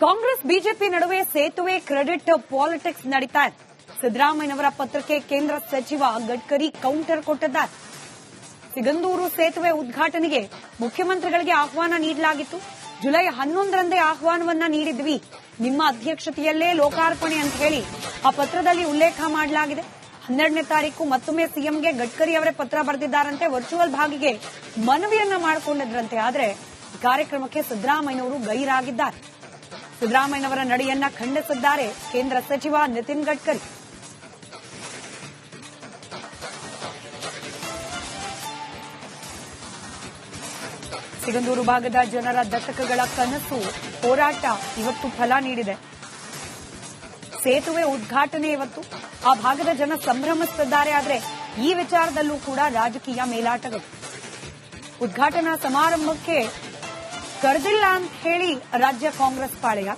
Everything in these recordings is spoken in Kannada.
ಕಾಂಗ್ರೆಸ್ ಬಿಜೆಪಿ ನಡುವೆ ಸೇತುವೆ ಕ್ರೆಡಿಟ್ ಪಾಲಿಟಿಕ್ಸ್ ನಡೀತಾ ಇದೆ. ಸಿದ್ದರಾಮಯ್ಯನವರ ಪತ್ರಕ್ಕೆ ಕೇಂದ್ರ ಸಚಿವ ಗಡ್ಕರಿ ಕೌಂಟರ್ ಕೊಟ್ಟಿದ್ದಾರೆ. ಸಿಗಂದೂರು ಸೇತುವೆ ಉದ್ಘಾಟನೆಗೆ ಮುಖ್ಯಮಂತ್ರಿಗಳಿಗೆ ಆಹ್ವಾನ ನೀಡಲಾಗಿತ್ತು. ಜುಲೈ 11ರಂದೇ ಆಹ್ವಾನವನ್ನ ನೀಡಿದ್ವಿ, ನಿಮ್ಮ ಅಧ್ಯಕ್ಷತೆಯಲ್ಲೇ ಲೋಕಾರ್ಪಣೆ ಅಂತ ಹೇಳಿ ಆ ಪತ್ರದಲ್ಲಿ ಉಲ್ಲೇಖ ಮಾಡಲಾಗಿದೆ. 12ನೇ ತಾರೀಕು ಮತ್ತೊಮ್ಮೆ ಸಿಎಂಗೆ ಗಡ್ಕರಿ ಅವರೇ ಪತ್ರ ಬರೆದಿದ್ದಾರಂತೆ. ವರ್ಚುವಲ್ ಭಾಗಿಗೆ ಮನವಿಯನ್ನ ಮಾಡಿಕೊಂಡಿದ್ರಂತೆ. ಆದರೆ ಕಾರ್ಯಕ್ರಮಕ್ಕೆ ಸಿದ್ದರಾಮಯ್ಯನವರು ಗೈರಾಗಿದ್ದಾರೆ. ಸಿದ್ದರಾಮಯ್ಯನವರ ನಡೆಯನ್ನ ಖಂಡಿಸಿದ್ದಾರೆ ಕೇಂದ್ರ ಸಚಿವ ನಿತಿನ್ ಗಡ್ಕರಿ. ಸಿಗಂದೂರು ಭಾಗದ ಜನರ ದಶಕಗಳ ಕನಸು ಹೋರಾಟ ಇವತ್ತು ಫಲ ನೀಡಿದೆ. ಸೇತುವೆ ಉದ್ಘಾಟನೆ ಇವತ್ತು ಆ ಭಾಗದ ಜನ ಸಂಭ್ರಮಿಸುತ್ತಿದ್ದಾರೆ. ಆದರೆ ಈ ವಿಚಾರದಲ್ಲೂ ಕೂಡ ರಾಜಕೀಯ ಮೇಲಾಟಗಳು. ಉದ್ಘಾಟನಾ ಸಮಾರಂಭಕ್ಕೆ ಕರೆದಿಲ್ಲ ಅಂತ ಹೇಳಿ ರಾಜ್ಯ ಕಾಂಗ್ರೆಸ್ ಪಾಳೆಯ,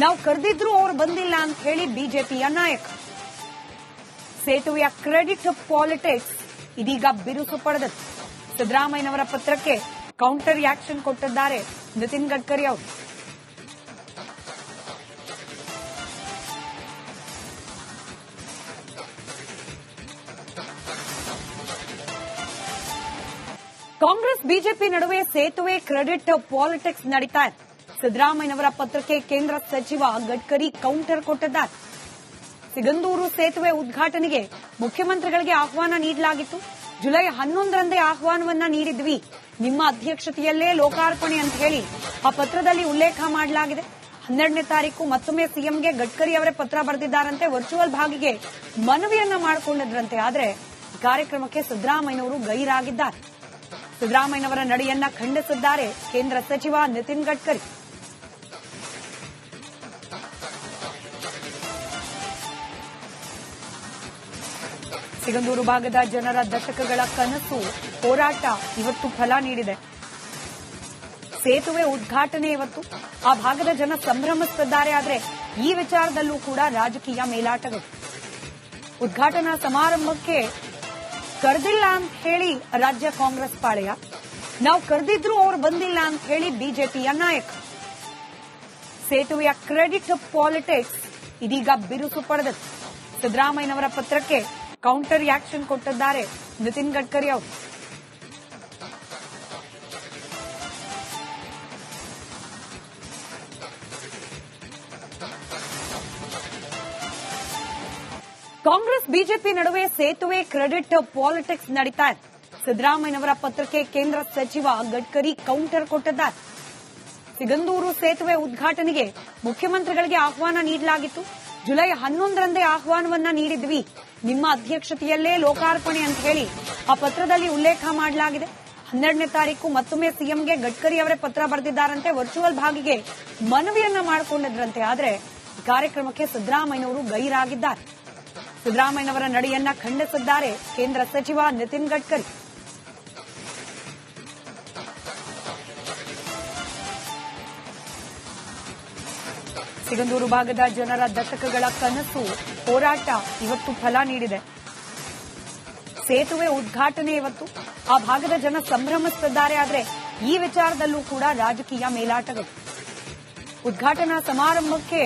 ನಾವು ಕರೆದಿದ್ರು ಅವರು ಬಂದಿಲ್ಲ ಅಂತ ಹೇಳಿ ಬಿಜೆಪಿಯ ನಾಯಕ. ಸೇತುವೆಯ ಕ್ರೆಡಿಟ್ ಪಾಲಿಟಿಕ್ಸ್ ಇದೀಗ ಬಿರುಸು ಪಡೆದಿದೆ. ಸಿದ್ದರಾಮಯ್ಯನವರ ಪತ್ರಕ್ಕೆ ಕೌಂಟರ್ ಆಕ್ಷನ್ ಕೊಟ್ಟಿದ್ದಾರೆ ನಿತಿನ್ ಗಡ್ಕರಿ ಅವರು. ಕಾಂಗ್ರೆಸ್ ಬಿಜೆಪಿ ನಡುವೆ ಸೇತುವೆ ಕ್ರೆಡಿಟ್ ಪಾಲಿಟಿಕ್ಸ್ ನಡೀತಾ ಇದೆ. ಸಿದ್ದರಾಮಯ್ಯನವರ ಪತ್ರಕ್ಕೆ ಕೇಂದ್ರ ಸಚಿವ ಗಡ್ಕರಿ ಕೌಂಟರ್ ಕೊಟ್ಟಿದ್ದಾರೆ. ಸಿಗಂದೂರು ಸೇತುವೆ ಉದ್ಘಾಟನೆಗೆ ಮುಖ್ಯಮಂತ್ರಿಗಳಿಗೆ ಆಹ್ವಾನ ನೀಡಲಾಗಿತ್ತು. ಜುಲೈ 11ರಂದೇ ಆಹ್ವಾನವನ್ನ ನೀಡಿದ್ವಿ, ನಿಮ್ಮ ಅಧ್ಯಕ್ಷತೆಯಲ್ಲೇ ಲೋಕಾರ್ಪಣೆ ಅಂತ ಹೇಳಿ ಆ ಪತ್ರದಲ್ಲಿ ಉಲ್ಲೇಖ ಮಾಡಲಾಗಿದೆ. 12ನೇ ತಾರೀಕು ಮತ್ತೊಮ್ಮೆ ಸಿಎಂಗೆ ಗಡ್ಕರಿ ಅವರೇ ಪತ್ರ ಬರೆದಿದ್ದಾರಂತೆ. ವರ್ಚುವಲ್ ಭಾಗಿಗೆ ಮನವಿಯನ್ನ ಮಾಡಿಕೊಂಡಿದ್ರಂತೆ. ಆದರೆ ಕಾರ್ಯಕ್ರಮಕ್ಕೆ ಸಿದ್ದರಾಮಯ್ಯನವರು ಗೈರಾಗಿದ್ದಾರೆ. ಸಿದ್ದರಾಮಯ್ಯನವರ ನಡೆಯನ್ನ ಖಂಡಿಸಿದ್ದಾರೆ ಕೇಂದ್ರ ಸಚಿವ ನಿತಿನ್ ಗಡ್ಕರಿ. ಸಿಗಂದೂರು ಭಾಗದ ಜನರ ದಶಕಗಳ ಕನಸು ಹೋರಾಟ ಇವತ್ತು ಫಲ ನೀಡಿದೆ. ಸೇತುವೆ ಉದ್ಘಾಟನೆ ಇವತ್ತು ಆ ಭಾಗದ ಜನ ಸಂಭ್ರಮಿಸುತ್ತಿದ್ದಾರೆ. ಆದರೆ ಈ ವಿಚಾರದಲ್ಲೂ ಕೂಡ ರಾಜಕೀಯ ಮೇಲಾಟಗಳು. ಉದ್ಘಾಟನಾ ಸಮಾರಂಭಕ್ಕೆ ಕರೆದಿಲ್ಲ ಅಂತ ಹೇಳಿ ರಾಜ್ಯ ಕಾಂಗ್ರೆಸ್ ಪಾಳೆಯ, ನಾವು ಕರೆದಿದ್ರು ಅವರು ಬಂದಿಲ್ಲ ಅಂತ ಹೇಳಿ ಬಿಜೆಪಿಯ ನಾಯಕ. ಸೇತುವೆಯ ಕ್ರೆಡಿಟ್ ಪಾಲಿಟಿಕ್ಸ್ ಇದೀಗ ಬಿರುಸು ಪಡೆದಿದೆ. ಸಿದ್ದರಾಮಯ್ಯನವರ ಪತ್ರಕ್ಕೆ ಕೌಂಟರ್ ಆಕ್ಷನ್ ಕೊಟ್ಟಿದ್ದಾರೆ ನಿತಿನ್ ಗಡ್ಕರಿ ಅವರು. ಕಾಂಗ್ರೆಸ್ ಬಿಜೆಪಿ ನಡುವೆ ಸೇತುವೆ ಕ್ರೆಡಿಟ್ ಪಾಲಿಟಿಕ್ಸ್ ನಡೀತಾ ಇದೆ. ಸಿದ್ದರಾಮಯ್ಯನವರ ಪತ್ರಕ್ಕೆ ಕೇಂದ್ರ ಸಚಿವ ಗಡ್ಕರಿ ಕೌಂಟರ್ ಕೊಟ್ಟಿದ್ದಾರೆ. ಸಿಗಂದೂರು ಸೇತುವೆ ಉದ್ಘಾಟನೆಗೆ ಮುಖ್ಯಮಂತ್ರಿಗಳಿಗೆ ಆಹ್ವಾನ ನೀಡಲಾಗಿತ್ತು. ಜುಲೈ 11ರಂದೇ ಆಹ್ವಾನವನ್ನ ನೀಡಿದ್ವಿ, ನಿಮ್ಮ ಅಧ್ಯಕ್ಷತೆಯಲ್ಲೇ ಲೋಕಾರ್ಪಣೆ ಅಂತ ಹೇಳಿ ಆ ಪತ್ರದಲ್ಲಿ ಉಲ್ಲೇಖ ಮಾಡಲಾಗಿದೆ. 12ನೇ ತಾರೀಕು ಮತ್ತೊಮ್ಮೆ ಸಿಎಂಗೆ ಗಡ್ಕರಿ ಅವರೇ ಪತ್ರ ಬರೆದಿದ್ದಾರಂತೆ. ವರ್ಚುವಲ್ ಭಾಗಿಗೆ ಮನವಿಯನ್ನ ಮಾಡಿಕೊಂಡಿದ್ರಂತೆ. ಆದರೆ ಕಾರ್ಯಕ್ರಮಕ್ಕೆ ಸಿದ್ದರಾಮಯ್ಯನವರು ಗೈರಾಗಿದ್ದಾರೆ. ಸಿದ್ದರಾಮಯ್ಯನವರ ನಡೆಯನ್ನ ಖಂಡಿಸಿದ್ದಾರೆ ಕೇಂದ್ರ ಸಚಿವ ನಿತಿನ್ ಗಡ್ಕರಿ. ಸಿಗಂದೂರು ಭಾಗದ ಜನರ ದಶಕಗಳ ಕನಸು ಹೋರಾಟ ಇವತ್ತು ಫಲ ನೀಡಿದೆ. ಸೇತುವೆ ಉದ್ಘಾಟನೆ ಇವತ್ತು ಆ ಭಾಗದ ಜನ ಸಂಭ್ರಮಿಸುತ್ತಿದ್ದಾರೆ. ಆದರೆ ಈ ವಿಚಾರದಲ್ಲೂ ಕೂಡ ರಾಜಕೀಯ ಮೇಲಾಟಗಳು. ಉದ್ಘಾಟನಾ ಸಮಾರಂಭಕ್ಕೆ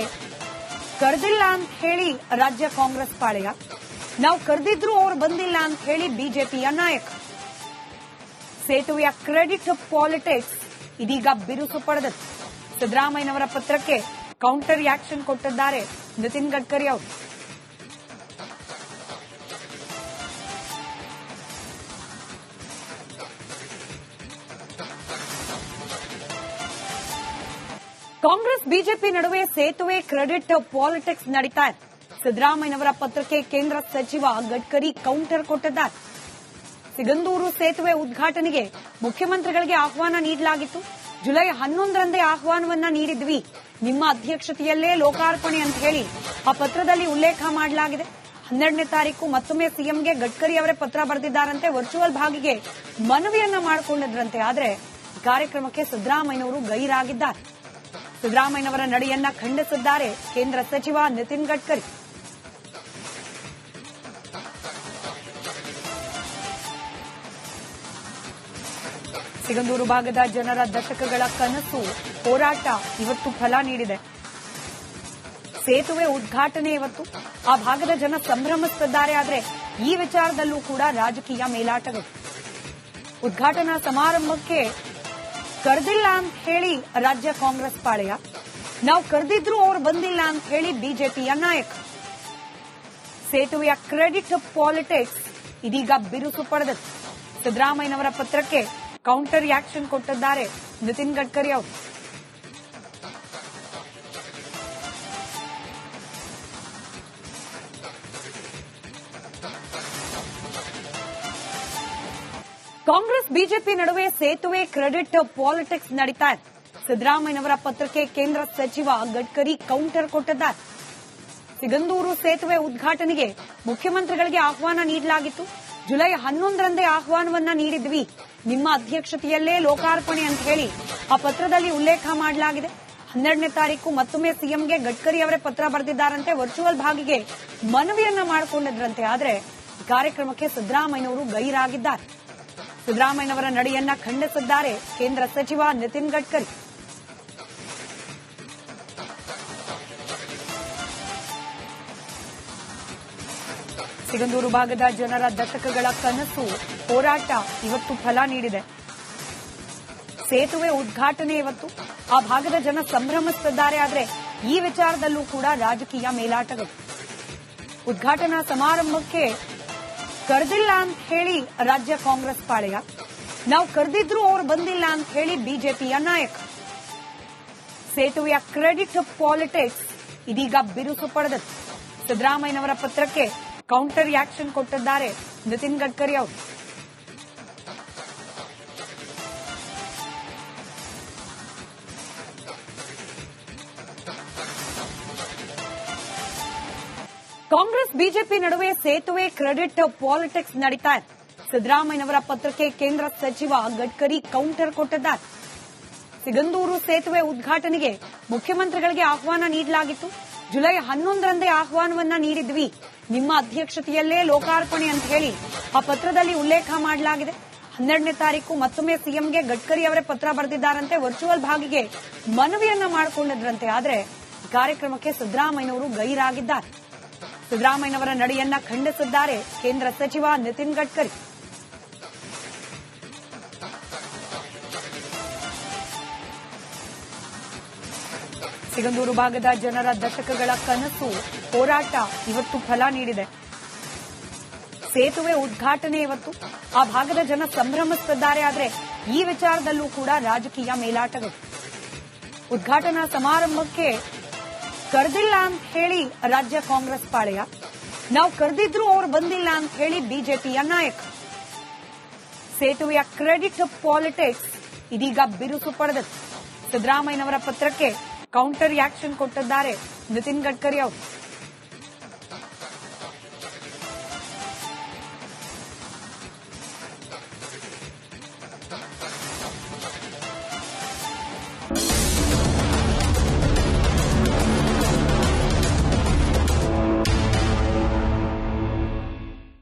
ಕರೆದಿಲ್ಲ ಅಂತ ಹೇಳಿ ರಾಜ್ಯ ಕಾಂಗ್ರೆಸ್ ಪಾಳೆಯ, ನಾವು ಕರೆದಿದ್ರು ಅವರು ಬಂದಿಲ್ಲ ಅಂತ ಹೇಳಿ ಬಿಜೆಪಿಯ ನಾಯಕ. ಸೇತುವೆಯ ಕ್ರೆಡಿಟ್ ಪಾಲಿಟಿಕ್ಸ್ ಇದೀಗ ಬಿರುಸು ಪಡೆದಿದೆ. ಸಿದ್ದರಾಮಯ್ಯನವರ ಪತ್ರಕ್ಕೆ ಕೌಂಟರ್ ಆಕ್ಷನ್ ಕೊಟ್ಟಿದ್ದಾರೆ ನಿತಿನ್ ಗಡ್ಕರಿ ಅವರು. ಕಾಂಗ್ರೆಸ್ ಬಿಜೆಪಿ ನಡುವೆ ಸೇತುವೆ ಕ್ರೆಡಿಟ್ ಪಾಲಿಟಿಕ್ಸ್ ನಡೀತಾ ಇದೆ. ಸಿದ್ದರಾಮಯ್ಯನವರ ಪತ್ರಕ್ಕೆ ಕೇಂದ್ರ ಸಚಿವ ಗಡ್ಕರಿ ಕೌಂಟರ್ ಕೊಟ್ಟಿದ್ದಾರೆ. ಸಿಗಂದೂರು ಸೇತುವೆ ಉದ್ಘಾಟನೆಗೆ ಮುಖ್ಯಮಂತ್ರಿಗಳಿಗೆ ಆಹ್ವಾನ ನೀಡಲಾಗಿತ್ತು. ಜುಲೈ 11ರಂದೇ ಆಹ್ವಾನವನ್ನ ನೀಡಿದ್ವಿ, ನಿಮ್ಮ ಅಧ್ಯಕ್ಷತೆಯಲ್ಲೇ ಲೋಕಾರ್ಪಣೆ ಅಂತ ಹೇಳಿ ಆ ಪತ್ರದಲ್ಲಿ ಉಲ್ಲೇಖ ಮಾಡಲಾಗಿದೆ. 12ನೇ ತಾರೀಕು ಮತ್ತೊಮ್ಮೆ ಸಿಎಂಗೆ ಗಡ್ಕರಿ ಅವರೇ ಪತ್ರ ಬರೆದಿದ್ದಾರಂತೆ. ವರ್ಚುವಲ್ ಭಾಗಿಗೆ ಮನವಿಯನ್ನ ಮಾಡಿಕೊಂಡಿದ್ರಂತೆ. ಆದರೆ ಕಾರ್ಯಕ್ರಮಕ್ಕೆ ಸಿದ್ದರಾಮಯ್ಯನವರು ಗೈರಾಗಿದ್ದಾರೆ. ಸಿದ್ದರಾಮಯ್ಯನವರ ನಡೆಯನ್ನ ಖಂಡಿಸಿದ್ದಾರೆ ಕೇಂದ್ರ ಸಚಿವ ನಿತಿನ್ ಗಡ್ಕರಿ. ಸಿಗಂದೂರು ಭಾಗದ ಜನರ ದಶಕಗಳ ಕನಸು ಹೋರಾಟ ಇವತ್ತು ಫಲ ನೀಡಿದೆ. ಸೇತುವೆ ಉದ್ಘಾಟನೆ ಇವತ್ತು. ಆ ಭಾಗದ ಜನ ಸಂಭ್ರಮಿಸುತ್ತಿದ್ದಾರೆ. ಆದರೆ ಈ ವಿಚಾರದಲ್ಲೂ ಕೂಡ ರಾಜಕೀಯ ಮೇಲಾಟಗಳು. ಉದ್ಘಾಟನಾ ಸಮಾರಂಭಕ್ಕೆ ಕರೆದಿಲ್ಲ ಅಂತ ಹೇಳಿ ರಾಜ್ಯ ಕಾಂಗ್ರೆಸ್ ಪಾಳೆಯ, ನಾವು ಕರೆದಿದ್ರು ಅವರು ಬಂದಿಲ್ಲ ಅಂತ ಹೇಳಿ ಬಿಜೆಪಿಯ ನಾಯಕ. ಸೇತುವೆಯ ಕ್ರೆಡಿಟ್ ಪಾಲಿಟಿಕ್ಸ್ ಇದೀಗ ಬಿರುಸು ಪಡೆದಿದೆ. ಸಿದ್ದರಾಮಯ್ಯನವರ ಪತ್ರಕ್ಕೆ ಕೌಂಟರ್ ಆಕ್ಷನ್ ಕೊಟ್ಟಿದ್ದಾರೆ ನಿತಿನ್ ಗಡ್ಕರಿ ಅವರು. ಕಾಂಗ್ರೆಸ್ ಬಿಜೆಪಿ ನಡುವೆ ಸೇತುವೆ ಕ್ರೆಡಿಟ್ ಪಾಲಿಟಿಕ್ಸ್ ನಡೀತಾ ಇದೆ. ಸಿದ್ದರಾಮಯ್ಯನವರ ಪತ್ರಕ್ಕೆ ಕೇಂದ್ರ ಸಚಿವ ಗಡ್ಕರಿ ಕೌಂಟರ್ ಕೊಟ್ಟಿದ್ದಾರೆ. ಸಿಗಂದೂರು ಸೇತುವೆ ಉದ್ಘಾಟನೆಗೆ ಮುಖ್ಯಮಂತ್ರಿಗಳಿಗೆ ಆಹ್ವಾನ ನೀಡಲಾಗಿತ್ತು. ಜುಲೈ 11ರಂದೇ ಆಹ್ವಾನವನ್ನ ನೀಡಿದ್ವಿ, ನಿಮ್ಮ ಅಧ್ಯಕ್ಷತೆಯಲ್ಲೇ ಲೋಕಾರ್ಪಣೆ ಅಂತ ಹೇಳಿ ಆ ಪತ್ರದಲ್ಲಿ ಉಲ್ಲೇಖ ಮಾಡಲಾಗಿದೆ. 12ನೇ ತಾರೀಕು ಮತ್ತೊಮ್ಮೆ ಸಿಎಂಗೆ ಗಡ್ಕರಿ ಅವರೇ ಪತ್ರ ಬರೆದಿದ್ದಾರಂತೆ. ವರ್ಚುವಲ್ ಭಾಗಿಗೆ ಮನವಿಯನ್ನ ಮಾಡಿಕೊಂಡಿದ್ರಂತೆ. ಆದರೆ ಕಾರ್ಯಕ್ರಮಕ್ಕೆ ಸಿದ್ದರಾಮಯ್ಯನವರು ಗೈರಾಗಿದ್ದಾರೆ. ಸಿದ್ದರಾಮಯ್ಯನವರ ನಡೆಯನ್ನ ಖಂಡಿಸಿದ್ದಾರೆ ಕೇಂದ್ರ ಸಚಿವ ನಿತಿನ್ ಗಡ್ಕರಿ. ಸಿಗಂದೂರು ಭಾಗದ ಜನರ ದಶಕಗಳ ಕನಸು ಹೋರಾಟ ಇವತ್ತು ಫಲ ನೀಡಿದೆ. ಸೇತುವೆ ಉದ್ಘಾಟನೆ ಇವತ್ತು. ಆ ಭಾಗದ ಜನ ಸಂಭ್ರಮಿಸುತ್ತಿದ್ದಾರೆ. ಆದರೆ ಈ ವಿಚಾರದಲ್ಲೂ ಕೂಡ ರಾಜಕೀಯ ಮೇಲಾಟಗಳು. ಉದ್ಘಾಟನಾ ಸಮಾರಂಭಕ್ಕೆ ಕರೆದಿಲ್ಲ ಅಂತ ಹೇಳಿ ರಾಜ್ಯ ಕಾಂಗ್ರೆಸ್ ಪಾಳೆಯ, ನಾವು ಕರೆದಿದ್ರು ಅವರು ಬಂದಿಲ್ಲ ಅಂತ ಹೇಳಿ ಬಿಜೆಪಿಯ ನಾಯಕ. ಸೇತುವೆಯ ಕ್ರೆಡಿಟ್ ಪಾಲಿಟಿಕ್ಸ್ ಇದೀಗ ಬಿರುಸು ಪಡೆದಿದೆ. ಸಿದ್ದರಾಮಯ್ಯನವರ ಪತ್ರಕ್ಕೆ ಕೌಂಟರ್ ಆಕ್ಷನ್ ಕೊಟ್ಟಿದ್ದಾರೆ ನಿತಿನ್ ಗಡ್ಕರಿ ಅವರು. ಕಾಂಗ್ರೆಸ್ ಬಿಜೆಪಿ ನಡುವೆ ಸೇತುವೆ ಕ್ರೆಡಿಟ್ ಪಾಲಿಟಿಕ್ಸ್ ನಡೀತಾ ಇದೆ. ಸಿದ್ದರಾಮಯ್ಯನವರ ಪತ್ರಕ್ಕೆ ಕೇಂದ್ರ ಸಚಿವ ಗಡ್ಕರಿ ಕೌಂಟರ್ ಕೊಟ್ಟಿದ್ದಾರೆ. ಸಿಗಂದೂರು ಸೇತುವೆ ಉದ್ಘಾಟನೆಗೆ ಮುಖ್ಯಮಂತ್ರಿಗಳಿಗೆ ಆಹ್ವಾನ ನೀಡಲಾಗಿತ್ತು. ಜುಲೈ 11ರಂದೇ ಆಹ್ವಾನವನ್ನ ನೀಡಿದ್ವಿ, ನಿಮ್ಮ ಅಧ್ಯಕ್ಷತೆಯಲ್ಲೇ ಲೋಕಾರ್ಪಣೆ ಅಂತ ಹೇಳಿ ಆ ಪತ್ರದಲ್ಲಿ ಉಲ್ಲೇಖ ಮಾಡಲಾಗಿದೆ. 12ನೇ ತಾರೀಕು ಮತ್ತೊಮ್ಮೆ ಸಿಎಂಗೆ ಗಡ್ಕರಿ ಅವರೇ ಪತ್ರ ಬರೆದಿದ್ದಾರಂತೆ. ವರ್ಚುವಲ್ ಭಾಗಿಗೆ ಮನವಿಯನ್ನ ಮಾಡಿಕೊಂಡಿದ್ರಂತೆ. ಆದರೆ ಕಾರ್ಯಕ್ರಮಕ್ಕೆ ಸಿದ್ದರಾಮಯ್ಯನವರು ಗೈರಾಗಿದ್ದಾರೆ. ಸಿದ್ದರಾಮಯ್ಯನವರ ನಡೆಯನ್ನ ಖಂಡಿಸಿದ್ದಾರೆ ಕೇಂದ್ರ ಸಚಿವ ನಿತಿನ್ ಗಡ್ಕರಿ. ಸಿಗಂದೂರು ಭಾಗದ ಜನರ ದಶಕಗಳ ಕನಸು ಹೋರಾಟ ಇವತ್ತು ಫಲ ನೀಡಿದೆ. ಸೇತುವೆ ಉದ್ಘಾಟನೆ ಇವತ್ತು. ಆ ಭಾಗದ ಜನ ಸಂಭ್ರಮಿಸುತ್ತಿದ್ದಾರೆ. ಆದರೆ ಈ ವಿಚಾರದಲ್ಲೂ ಕೂಡ ರಾಜಕೀಯ ಮೇಲಾಟಗಳು. ಉದ್ಘಾಟನಾ ಸಮಾರಂಭಕ್ಕೆ ಕರೆದಿಲ್ಲ ಅಂತ ಹೇಳಿ ರಾಜ್ಯ ಕಾಂಗ್ರೆಸ್ ಪಾಳೆಯ, ನಾವು ಕರೆದಿದ್ರು ಅವರು ಬಂದಿಲ್ಲ ಅಂತ ಹೇಳಿ ಬಿಜೆಪಿಯ ನಾಯಕ. ಸೇತುವೆಯ ಕ್ರೆಡಿಟ್ ಪಾಲಿಟಿಕ್ಸ್ ಇದೀಗ ಬಿರುಸು ಪಡೆದಿದೆ. ಸಿದ್ದರಾಮಯ್ಯನವರ ಪತ್ರಕ್ಕೆ ಕೌಂಟರ್ ಆಕ್ಷನ್ ಕೊಟ್ಟಿದ್ದಾರೆ ನಿತಿನ್ ಗಡ್ಕರಿ ಅವರು.